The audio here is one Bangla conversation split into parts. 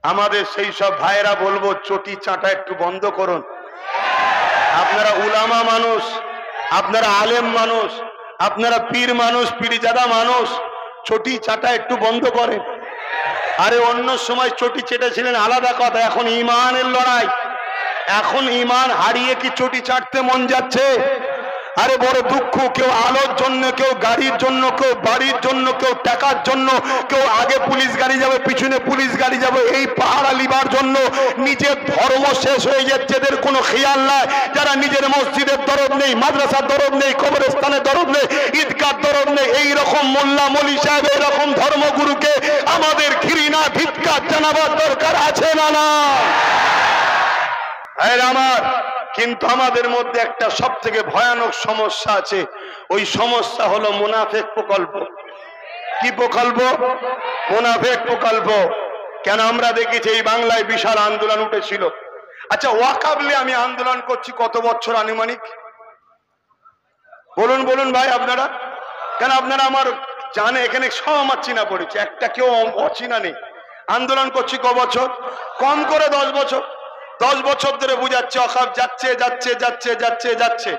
আমাদের সেই সব ভাইয়েরা বলবো চটি চাটা একটু বন্ধ করুন। আপনারা উলামা মানুষ, আপনারা আলেম মানুষ, আপনারা পীর মানুষ, পীরজাদা মানুষ, চটি চাটা একটু বন্ধ করেন। আরে অন্য সময় চটি চেটেছিলেন আলাদা কথা, এখন ঈমানের লড়াই। এখন ঈমান হারিয়ে কি চটি চাটতে মন যাচ্ছে? আরে বড় দুঃখ, কেউ আলোর জন্য, কেউ গাড়ির জন্য, কেউ বাড়ির জন্য, কেউ টাকার জন্য, কেউ আগে পুলিশ গাড়ি যাবে, পিছনে পুলিশ গাড়ি যাবে, এই পাহারা লিবার জন্য নিজের ধর্ম শেষ হয়ে যাচ্ছে, এদের কোনো খেয়াল নাই। যারা নিজের মসজিদের দরদ নেই, মাদ্রাসার দরদ নেই, কবরস্থানের দরদ নেই, ঈদগার দরদ নেই, এইরকম মোল্লা মলি সাহেব, এরকম ধর্মগুরুকে আমাদের ঘৃণা ধিক্কার জানাবার দরকার আছে না? না আমার, কিন্তু আমাদের মধ্যে একটা সব থেকে ভয়ানক সমস্যা আছে। ওই সমস্যা হলো মুনাফিক প্রকল্প। কি প্রকল্প? মুনাফিক প্রকল্প। কেন আমরা দেখেছি এই বাংলায় বিশাল আন্দোলন উঠেছিল। আচ্ছা, ওয়াকফ নিয়ে আমি আন্দোলন করছি কত বছর আনুমানিক? বলুন বলুন ভাই আপনারা। কেন আপনারা আমার জানে, এখানে সব আমার চিনা পড়েছে, একটা কেউ অচিনা নেই। আন্দোলন করছি ক বছর? কম করে 10 বছর। 10 বছর ধরে বুঝাচ্ছে ওয়াকফ যাচ্ছে যাচ্ছে যাচ্ছে যাচ্ছে যাচ্ছে।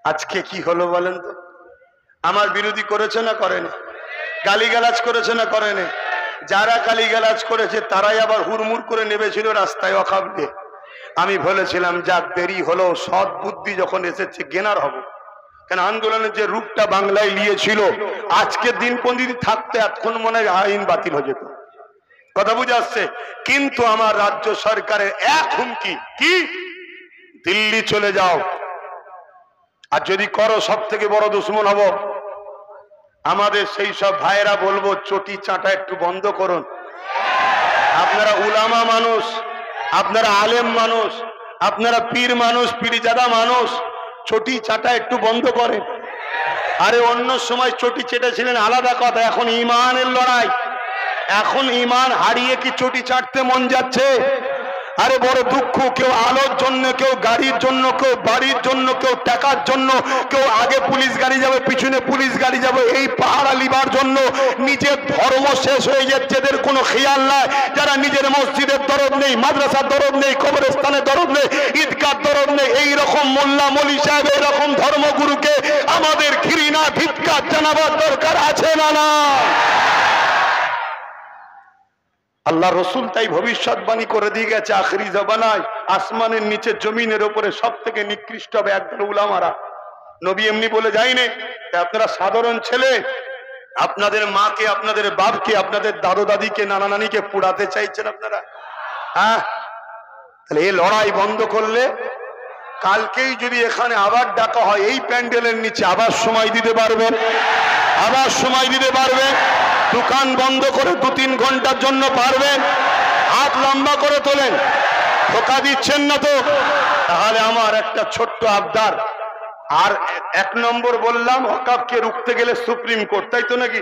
আজকে কি হলো বলেন তো? আমার বিরোধী করেছে না করেনি? গালিগালাজ করেছে না করেনি? যারা গালিগালাজ করেছে তারাই আবার হুড়মুড় করে নেমেছিল রাস্তায় ওয়াকফ নিয়ে। আমি বলেছিলাম যাক দেরি হলো, সৎ বুদ্ধি যখন এসেছে গেনার হব। কেন আন্দোলনের যে রূপটা বাংলায় নিয়েছিল, আজকের দিন কোন দিন থাকতে এতক্ষণ মনে হয় আইন বাতিল হয়ে যেত। কথা বুঝে আসছে? কিন্তু আমার রাজ্য সরকারের এক হুমকি, কি? দিল্লি চলে যাও, আর যদি করো সব থেকে বড় দুশ্মন হব। আমাদের সেই সব ভাইয়েরা বলবো চটি চাটা একটু বন্ধ করুন। আপনারা উলামা মানুষ, আপনারা আলেম মানুষ, আপনারা পীর মানুষ, পীরজাদা মানুষ, চটি চাটা একটু বন্ধ করেন। আরে অন্য সময় চটি চেটেছিলেন আলাদা কথা, এখন ঈমানের লড়াই। এখন ঈমান হারিয়ে কি চটি চাটতে মন যাচ্ছে? আরে বড় দুঃখ, কেউ আলোর জন্য, কেউ গাড়ির জন্য, কেউ বাড়ির জন্য, কেউ টাকার জন্য, কেউ আগে পুলিশ গাড়ি যাবে, পিছনে পুলিশ গাড়ি যাবে, এই পাহারা লিবার জন্য নিজের ধর্ম শেষ হয়ে যাচ্ছে, এদের কোনো খেয়াল নাই। যারা নিজের মসজিদের দরদ নেই, মাদ্রাসার দরদ নেই, কবরস্থানের দরদ নেই, ঈদগার দরদ নেই, এইরকম মোল্লা মলি সাহেব, এরকম ধর্মগুরুকে আমাদের ঘৃণা ধিক্কার জানাবার দরকার আছে না? না আল্লাহ রসুল তাই ভবিষ্যৎবাণী করে দিয়ে গেছে, আখরি জবানায় আসমানের নিচে জমিনের উপরে সব থেকে নিকৃষ্ট হবে একদল উলামারা। নবী এমনি বলে যায়নি। আপনারা সাধারণ ছেলে, আপনাদের মাকে, আপনাদের বাপকে, আপনাদের দাদু দাদিকে, নানা নানিকে পুড়াতে চাইছেন আপনারা। হ্যাঁ, তাহলে এই লড়াই বন্ধ করলে কালকেই যদি এখানে আবার ডাকা হয় এই প্যান্ডেলের নিচে, আবার সময় দিতে পারবেন? আবার সময় দিতে পারবেন? দোকান বন্ধ করে 2-3 ঘন্টার জন্য পারবেন? হাত লম্বা করে তোলেন। ধোকা দিচ্ছেন না তো? তাহলে আমার একটা ছোট্ট আবদার। আর 1 নম্বর বললাম, ওয়াকফকে রুখতে গেলে সুপ্রিম কোর্ট, তাই তো নাকি?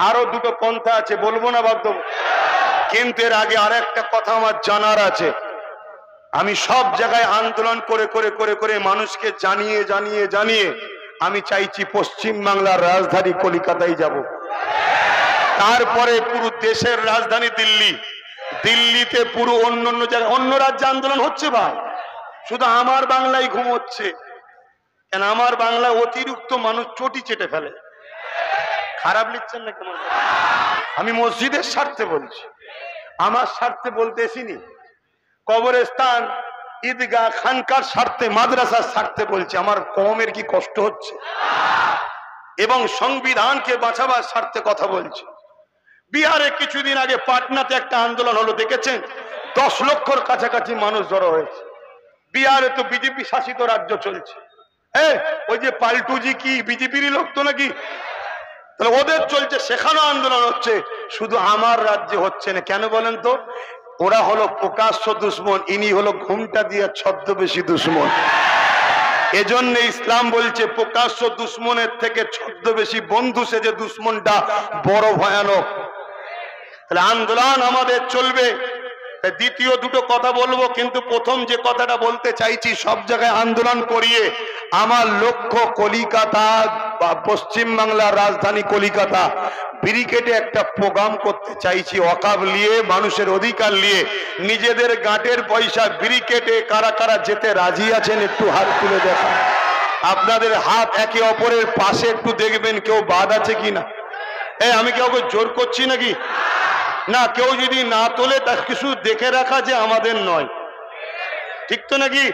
আরো দুটো পন্থা আছে, বলবো না বাধ্য। কিন্তু এর আগে আর একটা কথা আমার জানার আছে। আমি সব জায়গায় আন্দোলন করে করে করে করে মানুষকে জানিয়ে জানিয়ে জানিয়ে আমি চাইছি পশ্চিম বাংলার রাজধানী কলকাতায় যাব। তারপরে পুরো দেশের রাজধানী দিল্লি, দিল্লিতে পুরো অন্য অন্য জায়গায়, অন্য রাজ্যে আন্দোলন হচ্ছে ভাই, শুধু আমার বাংলায় ঘুমোচ্ছে। কেন আমার বাংলায় অতিরিক্ত মানুষ চটি চেটে ফেলে। খারাপ লিখছেন না কেমন? আমি মসজিদের স্বার্থে বলছি, আমার স্বার্থে বলতে এসিনি। কবরস্থান, ঈদগাহ, খানকার স্বার্থে, মাদ্রাসার স্বার্থে বলছি। আমার কওমের কি কষ্ট হচ্ছে, এবং সংবিধানকে বাঁচাবার স্বার্থে কথা বলছি। বিহারে কিছুদিন আগে পাটনাতে একটা আন্দোলন হলো, দেখেছেন? 10 লক্ষর কাছাকাছি মানুষ জড়ো হয়েছে। বিহারে তো বিজেপি শাসিত রাজ্য চলছে। ওই যে পাল্টুজি কি বিজেপিরই লোক তো নাকি? তাহলে ওদের চলছে, সেখানেও আন্দোলন হচ্ছে, শুধু আমার রাজ্যে হচ্ছে না। কেন বলেন তো? ওরা হলো প্রকাশ্য দুশ্মন, ইনি হলো ঘুমটা দিয়ে ছদ্মবেশী দুশ্মন। এজন্য ইসলাম বলছে প্রকাশ্য দুশ্মনের থেকে ছদ্মবেশী বন্ধু সেজে দুশ্মনটা বড় ভয়ানক। তাহলে আন্দোলন আমাদের চলবে। দ্বিতীয় দুটো কথা বলবো, কিন্তু প্রথম যে কথাটা বলতে চাইছি, সব জায়গায় আন্দোলন করিয়ে আমার লক্ষ্য কলিকাতা বা পশ্চিম বাংলার রাজধানী কলিকাতা ব্রিকেটে একটা প্রোগ্রাম করতে চাইছি, ওয়াকফ নিয়ে, মানুষের অধিকার নিয়ে, নিজেদের গাঁটের পয়সা ব্রিকেটে কারা কারা যেতে রাজি আছেন একটু হাত তুলে দেখা। আপনাদের হাত একে অপরের পাশে একটু দেখবেন কেউ বাদ আছে কিনা। আমি কাউকে জোর করছি নাকি? না, কেউ যদি না তোলে তা কিছু দেখে রাখা যে আমাদের নয়, ঠিক তো নাকি?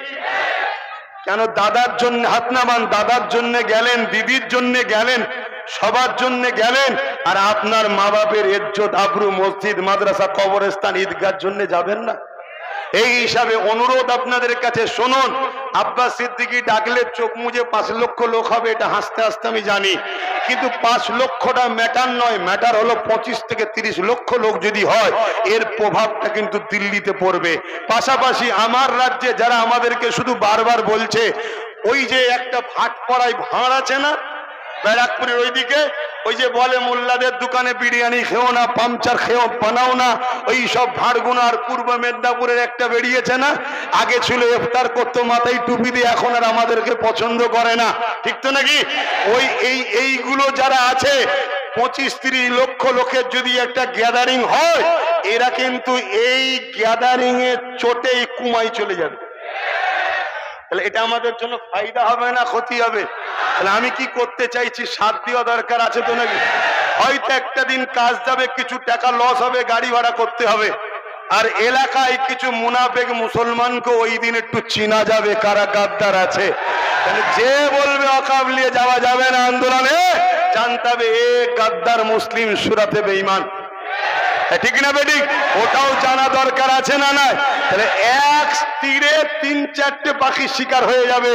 কেন দাদার জন্য হাত নামান, দাদার জন্য গেলেন, দিদির জন্য গেলেন, সবার জন্য গেলেন, আর আপনার মা বাপের ইজ্জত আবরু, মসজিদ মাদ্রাসা কবরস্থান ঈদগাহর জন্য যাবেন না? এই হিসাবে অনুরোধ আপনাদের কাছে, শুনুন, আব্বাস সিদ্দিকী ডাকলে চোখ মুজে 5 লক্ষ লোক হবে, এটা হাসতে হাসতে আমি জানি, কিন্তু 5 লক্ষটা ম্যাটার নয়, ম্যাটার হলো 25 থেকে 30 লক্ষ লোক যদি হয়, এর প্রভাবটা কিন্তু দিল্লিতে পড়বে। পাশাপাশি আমার রাজ্যে যারা আমাদেরকে শুধু বারবার বলছে, ওই যে একটা ভাটপাড়ায় ভাঁড় আছে না, ব্যারাকপুরের ওইদিকে, ওই যে বলে মোল্লাদের দোকানে বিরিয়ানি খেও না, পাংচার খেও বানাও না, ওই সব ভাড়গুনা, আর পূর্ব মেদিনীপুরের একটা বেরিয়েছে না, আগে ছিল ইফতার করতো মাথায় টুপি দিয়ে, এখন আর আমাদেরকে পছন্দ করে না, ঠিক তো নাকি? ওই এইগুলো যারা আছে, 25-30 লক্ষ লোকের যদি একটা গ্যাদারিং হয়, এরা কিন্তু এই গ্যাদারিং এর চোটে কুমাই চলে যাবে। তাহলে এটা আমাদের জন্য ফায়দা হবে না ক্ষতি হবে? তাহলে আমি কি করতে চাইছি, সাথ দেওয়া দরকার আছে তো নাকি? হয়তো একটা দিন কাজ যাবে, কিছু টাকা লস হবে, গাড়ি ভাড়া করতে হবে, আর এলাকায় কিছু মুনাফেক মুসলমানকে ওই দিন একটু চিনা যাবে কারা গাদ্দার আছে। তাহলে যে বলবে ওয়াকফ নিয়ে যাওয়া যাবে না আন্দোলনে, জানতে হবে এ গাদ্দার মুসলিম সুরাতে বেঈমান, ঠিক না বেঠিক? ওটাও জানা দরকার আছে না? নাই? তাহলে এক তীরে 3-4টে পাখি শিকার হয়ে যাবে।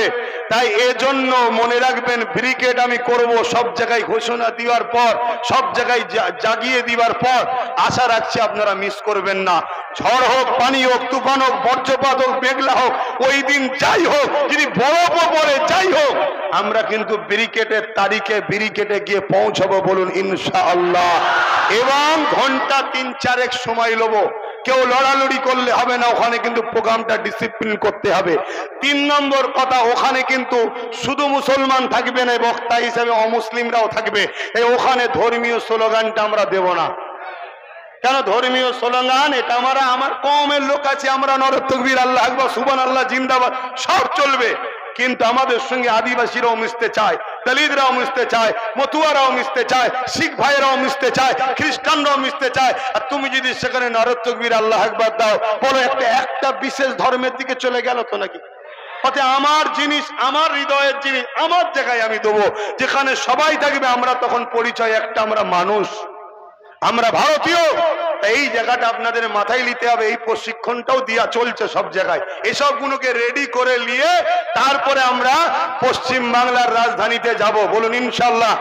তাই এজন্য মনে রাখবেন, ব্রিগেড আমি করব, সব জায়গায় ঘোষণা দেওয়ার পর, সব জায়গায় জাগিয়ে দেওয়ার পর, আশা রাখছি আপনারা মিস করবেন না। ঝড় হোক, পানি হোক, তুফান হোক, বজ্রপাত হোক, মেঘলা হোক, ওই দিন যাই হোক, যদি বরফও পড়ে যাই হোক, আমরা কিন্তু ব্রিগেডের তারিখে ব্রিগেডে গিয়ে পৌঁছাবো, বলুন ইনশাআল্লাহ। এবং ঘন্টা 3-4 সময় নেব, কেউ লড়ালড়ি করলে হবে না, ওখানে কিন্তু প্রোগ্রামটা ডিসিপ্লিন করতে হবে। 3 নম্বর কথা, ওখানে কিন্তু শুধু মুসলমান থাকবে না, বক্তা হিসেবে অমুসলিমরাও থাকবে। ওখানে ধর্মীয় স্লোগানটা আমরা দেব না। কেন ধর্মীয় স্লোগান? এটা আমার কওমের লোক আছে, আমরা নারে তাকবীর, আল্লাহু আকবার, সুবহানাল্লাহ, জিন্দাবাদ, সব চলবে, কিন্তু আমাদের সঙ্গে আদিবাসীরাও মিশতে চায়, দলিতরাও মিশতে চায়, মতুয়ারাও মিশতে চায়, শিখ ভাইয়েরাও মিশতে চায়, খ্রিস্টানরাও মিশতে চায়। আর তুমি যদি সেখানে নারে তাকবীর, আল্লাহু আকবার দাও, বলো একটা বিশেষ ধর্মের দিকে চলে গেল তো নাকি? অতএব আমার জিনিস, আমার হৃদয়ের জিনিস আমার জায়গায় আমি দেবো, যেখানে সবাই থাকবে, আমরা তখন পরিচয় একটা, আমরা মানুষ, আমরা ভারতীয়। এই জায়গাটা আপনাদের মাথায় নিতে হবে। এই প্রশিক্ষণটাও দিয়া চলছে সব জায়গায়, এসব গুলোকে রেডি করে নিয়ে তারপরে আমরা পশ্চিম বাংলার রাজধানীতে যাব, বলুন ইনশাআল্লাহ।